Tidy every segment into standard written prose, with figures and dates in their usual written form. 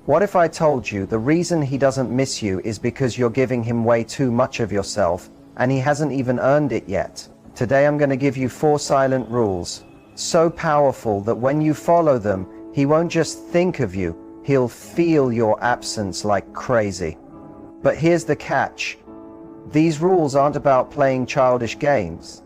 What if I told you the reason he doesn't miss you is because you're giving him way too much of yourself, and he hasn't even earned it yet? Today I'm going to give you 4 silent rules, so powerful that when you follow them, he won't just think of you, he'll feel your absence like crazy. But here's the catch. These rules aren't about playing childish games.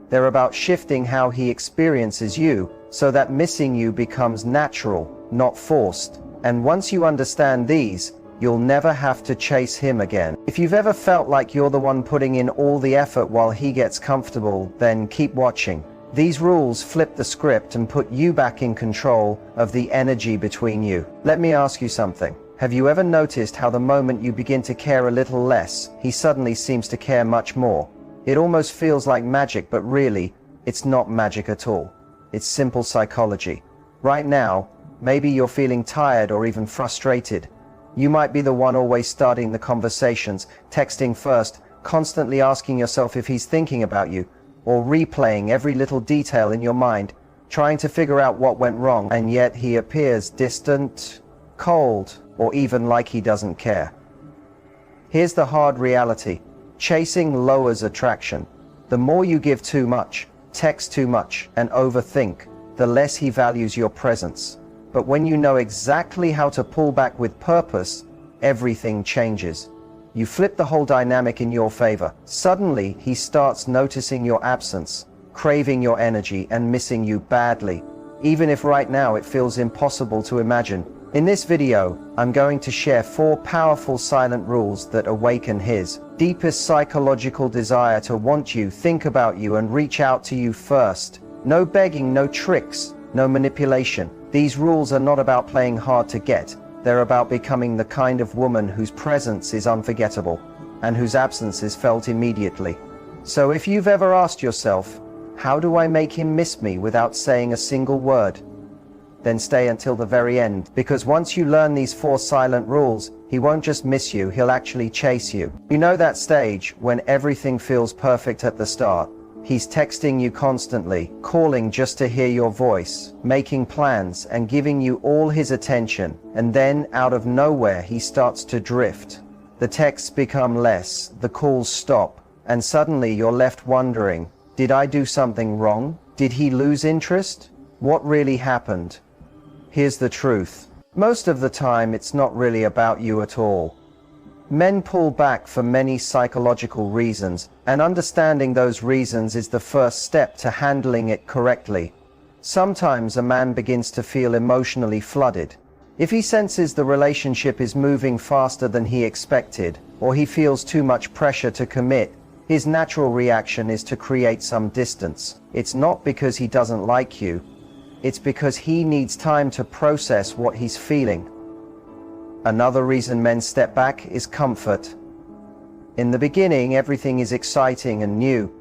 They're about shifting how he experiences you so that missing you becomes natural, not forced. And once you understand these, you'll never have to chase him again. If you've ever felt like you're the one putting in all the effort while he gets comfortable, then keep watching. These rules flip the script and put you back in control of the energy between you. Let me ask you something. Have you ever noticed how the moment you begin to care a little less, he suddenly seems to care much more? It almost feels like magic, but really, it's not magic at all. It's simple psychology. Right now, maybe you're feeling tired or even frustrated. You might be the one always starting the conversations, texting first, constantly asking yourself if he's thinking about you, or replaying every little detail in your mind, trying to figure out what went wrong, and yet he appears distant, cold, or even like he doesn't care. Here's the hard reality. Chasing lowers attraction. The more you give too much, text too much, and overthink, the less he values your presence. But when you know exactly how to pull back with purpose, everything changes. You flip the whole dynamic in your favor. Suddenly, he starts noticing your absence, craving your energy, and missing you badly, even if right now it feels impossible to imagine. In this video, I'm going to share 4 powerful silent rules that awaken his deepest psychological desire to want you, think about you, and reach out to you first. No begging, no tricks, no manipulation. These rules are not about playing hard to get. They're about becoming the kind of woman whose presence is unforgettable and whose absence is felt immediately. So if you've ever asked yourself, how do I make him miss me without saying a single word? Then stay until the very end, because once you learn these 4 silent rules, he won't just miss you, he'll actually chase you. You know that stage when everything feels perfect at the start? He's texting you constantly, calling just to hear your voice, making plans, and giving you all his attention. And then, out of nowhere, he starts to drift. The texts become less, the calls stop, and suddenly you're left wondering, did I do something wrong? Did he lose interest? What really happened? Here's the truth. Most of the time, it's not really about you at all. Men pull back for many psychological reasons, and understanding those reasons is the first step to handling it correctly. Sometimes a man begins to feel emotionally flooded. If he senses the relationship is moving faster than he expected, or he feels too much pressure to commit, his natural reaction is to create some distance. It's not because he doesn't like you, it's because he needs time to process what he's feeling. Another reason men step back is comfort. In the beginning, everything is exciting and new,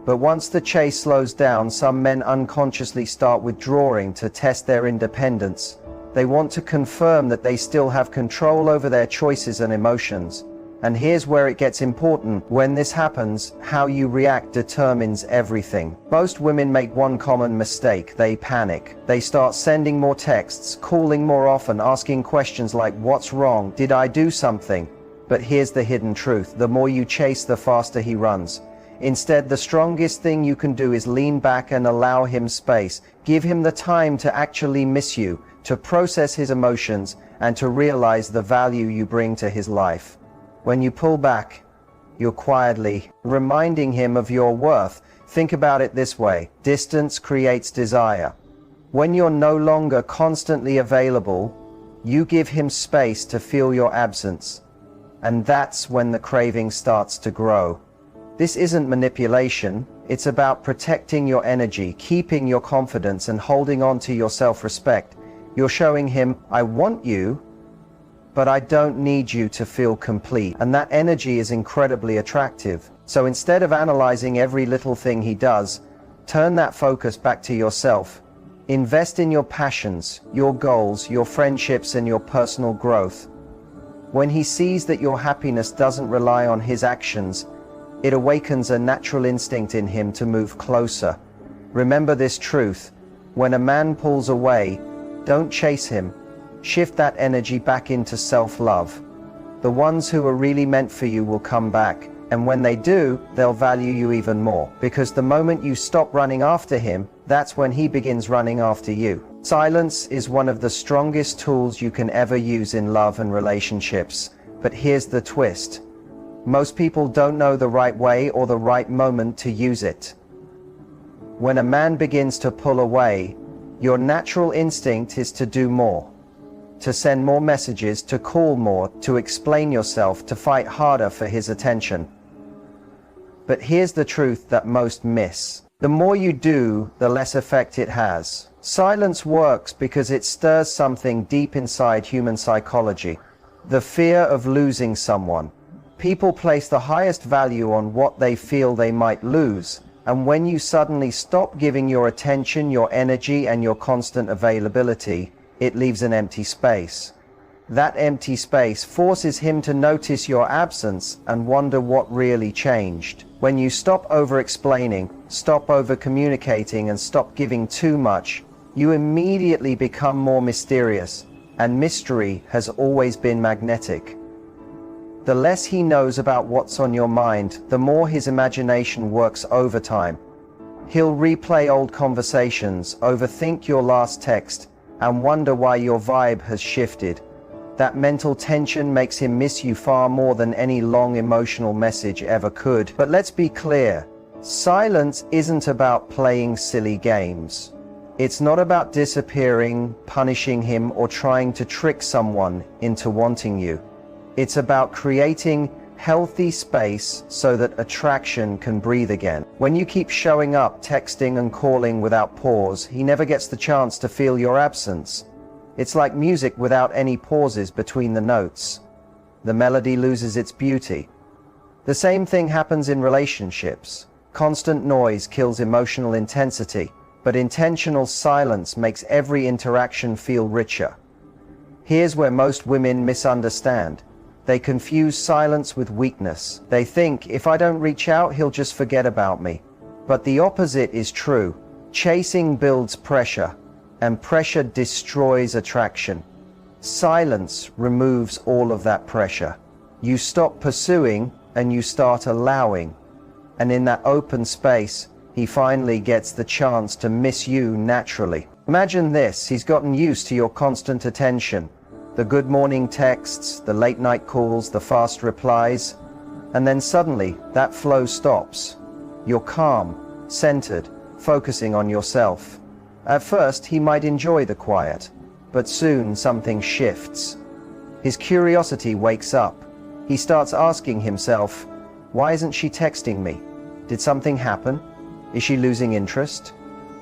but once the chase slows down, some men unconsciously start withdrawing to test their independence. They want to confirm that they still have control over their choices and emotions. And here's where it gets important. When this happens, how you react determines everything. Most women make one common mistake. They panic. They start sending more texts, calling more often, asking questions like, what's wrong? Did I do something? But here's the hidden truth. The more you chase, the faster he runs. Instead, the strongest thing you can do is lean back and allow him space. Give him the time to actually miss you, to process his emotions, and to realize the value you bring to his life. When you pull back, you're quietly reminding him of your worth. Think about it this way. Distance creates desire. When you're no longer constantly available, you give him space to feel your absence. And that's when the craving starts to grow. This isn't manipulation. It's about protecting your energy, keeping your confidence, and holding on to your self-respect. You're showing him, I want you, but I don't need you to feel complete. And that energy is incredibly attractive. So instead of analyzing every little thing he does, turn that focus back to yourself. Invest in your passions, your goals, your friendships, and your personal growth. When he sees that your happiness doesn't rely on his actions, it awakens a natural instinct in him to move closer. Remember this truth. When a man pulls away, don't chase him. Shift that energy back into self-love. The ones who are really meant for you will come back, and when they do, they'll value you even more. Because the moment you stop running after him, that's when he begins running after you. Silence is one of the strongest tools you can ever use in love and relationships. But here's the twist. Most people don't know the right way or the right moment to use it. When a man begins to pull away, your natural instinct is to do more. To send more messages, to call more, to explain yourself, to fight harder for his attention. But here's the truth that most miss. The more you do, the less effect it has. Silence works because it stirs something deep inside human psychology. The fear of losing someone. People place the highest value on what they feel they might lose, and when you suddenly stop giving your attention, your energy, and your constant availability, it leaves an empty space. That empty space forces him to notice your absence and wonder what really changed. When you stop over-explaining, stop over-communicating, and stop giving too much, you immediately become more mysterious, and mystery has always been magnetic. The less he knows about what's on your mind, the more his imagination works overtime. He'll replay old conversations, overthink your last text, and wonder why your vibe has shifted. That mental tension makes him miss you far more than any long emotional message ever could. But let's be clear, silence isn't about playing silly games. It's not about disappearing, punishing him, or trying to trick someone into wanting you. It's about creating healthy space so that attraction can breathe again. When you keep showing up, texting and calling without pause, he never gets the chance to feel your absence. It's like music without any pauses between the notes. The melody loses its beauty. The same thing happens in relationships. Constant noise kills emotional intensity, but intentional silence makes every interaction feel richer. Here's where most women misunderstand. They confuse silence with weakness. They think, if I don't reach out, he'll just forget about me. But the opposite is true. Chasing builds pressure, and pressure destroys attraction. Silence removes all of that pressure. You stop pursuing and you start allowing. And in that open space, he finally gets the chance to miss you naturally. Imagine this, he's gotten used to your constant attention. The good morning texts, the late night calls, the fast replies. And then suddenly, that flow stops. You're calm, centered, focusing on yourself. At first, he might enjoy the quiet, but soon something shifts. His curiosity wakes up. He starts asking himself, why isn't she texting me? Did something happen? Is she losing interest?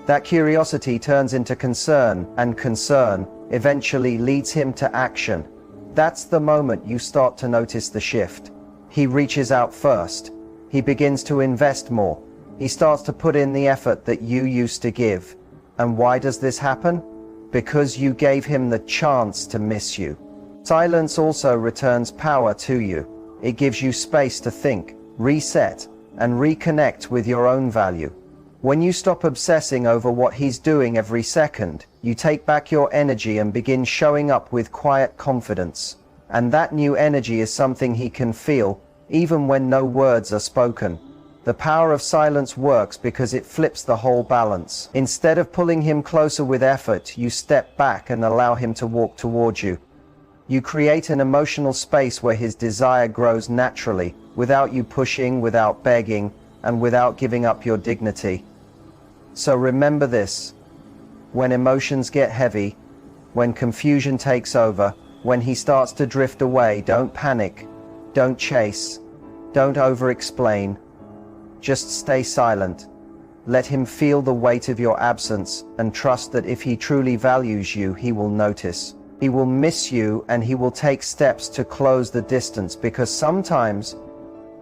That curiosity turns into concern, and concern eventually leads him to action. That's the moment you start to notice the shift. He reaches out first. He begins to invest more. He starts to put in the effort that you used to give. And why does this happen? Because you gave him the chance to miss you. Silence also returns power to you. It gives you space to think, reset, and reconnect with your own value. When you stop obsessing over what he's doing every second, you take back your energy and begin showing up with quiet confidence. And that new energy is something he can feel, even when no words are spoken. The power of silence works because it flips the whole balance. Instead of pulling him closer with effort, you step back and allow him to walk towards you. You create an emotional space where his desire grows naturally, without you pushing, without begging, and without giving up your dignity. So remember this. When emotions get heavy, when confusion takes over, when he starts to drift away, don't panic, don't chase, don't over-explain. Just stay silent. Let him feel the weight of your absence and trust that if he truly values you, he will notice. He will miss you and he will take steps to close the distance, because sometimes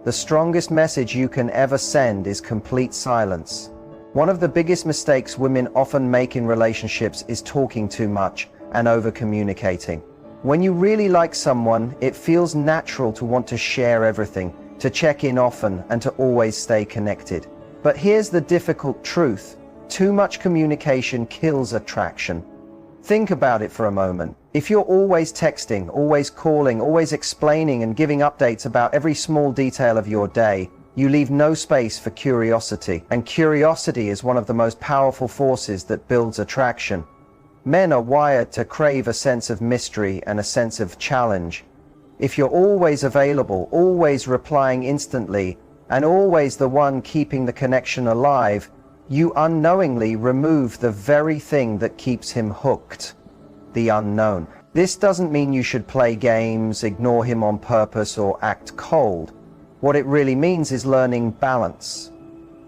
the strongest message you can ever send is complete silence. One of the biggest mistakes women often make in relationships is talking too much and over-communicating. When you really like someone, it feels natural to want to share everything, to check in often, and to always stay connected. But here's the difficult truth. Too much communication kills attraction. Think about it for a moment. If you're always texting, always calling, always explaining and giving updates about every small detail of your day, you leave no space for curiosity. And curiosity is one of the most powerful forces that builds attraction. Men are wired to crave a sense of mystery and a sense of challenge. If you're always available, always replying instantly, and always the one keeping the connection alive, you unknowingly remove the very thing that keeps him hooked. The unknown. This doesn't mean you should play games, ignore him on purpose, or act cold. What it really means is learning balance.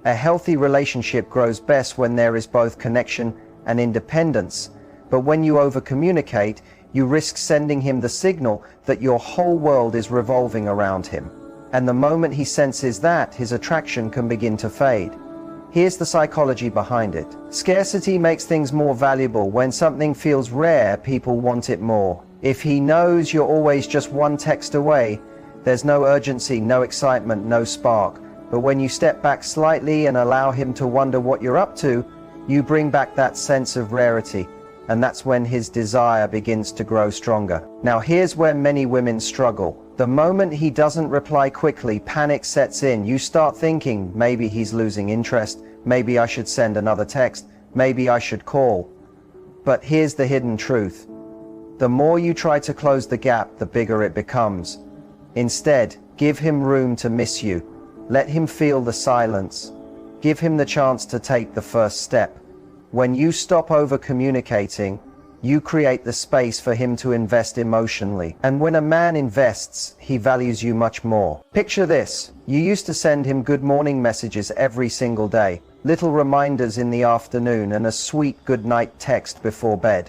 A healthy relationship grows best when there is both connection and independence, but when you over-communicate, you risk sending him the signal that your whole world is revolving around him. And the moment he senses that, his attraction can begin to fade. Here's the psychology behind it. Scarcity makes things more valuable. When something feels rare, people want it more. If he knows you're always just one text away, there's no urgency, no excitement, no spark. But when you step back slightly and allow him to wonder what you're up to, you bring back that sense of rarity. And that's when his desire begins to grow stronger. Now here's where many women struggle. The moment he doesn't reply quickly, panic sets in. You start thinking, maybe he's losing interest, maybe I should send another text, maybe I should call. But here's the hidden truth. The more you try to close the gap, the bigger it becomes. Instead, give him room to miss you. Let him feel the silence. Give him the chance to take the first step. When you stop over-communicating, you create the space for him to invest emotionally. And when a man invests, he values you much more. Picture this. You used to send him good morning messages every single day, little reminders in the afternoon, and a sweet good night text before bed.